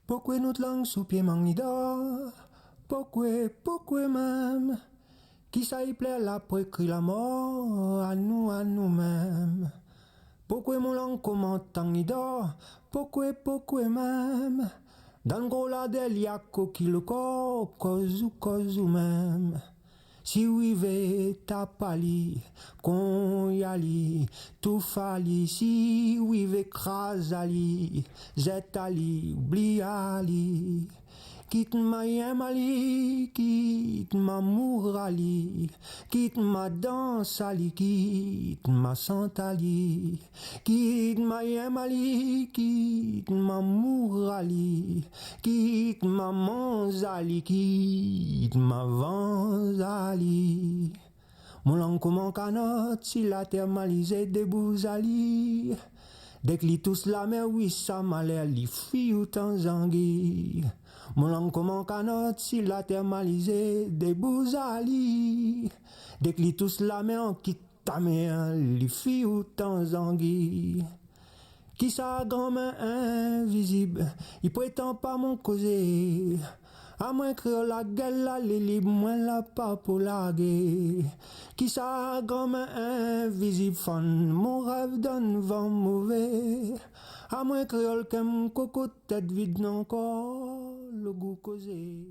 Pourquoi notre langue sous pied manida? Pourquoi même? Qui ça y plaît là pour écrire la mort à nous-mêmes? Pourquoi mon langue commente en ida? Pourquoi même? Dans le gros la del y'a qui le corps, cause ou même. Si oui ve tapali, qu'on y ali, tout fali, si oui ve krasali, zetali, oubliali. Quitte ma yemali, quitte ma mourali, quitte ma dansali, quitte ma santali, quitte ma yemali, quitte ma mourali, quitte ma manzali, quitte ma vanzali. Mon langue comme un canot, si la terre malisée des bousali. Dès que li tous la mer, oui, ça m'a l'air, li fui ou tanzangui. Mon langue comme un canot, si la terre malisée des bousali. Dès que li tous la mer, on quitte ta mère, li fui ou tanzangui. Qui sa grand-main invisible, il prétend pas mon causer. À moins que la gueule la libre, moins la pas pour la guerre. Qui sa grand-main invisible, fan, mon rêve donne vent mauvais. À moins que le coco tête vide encore, le goût causé.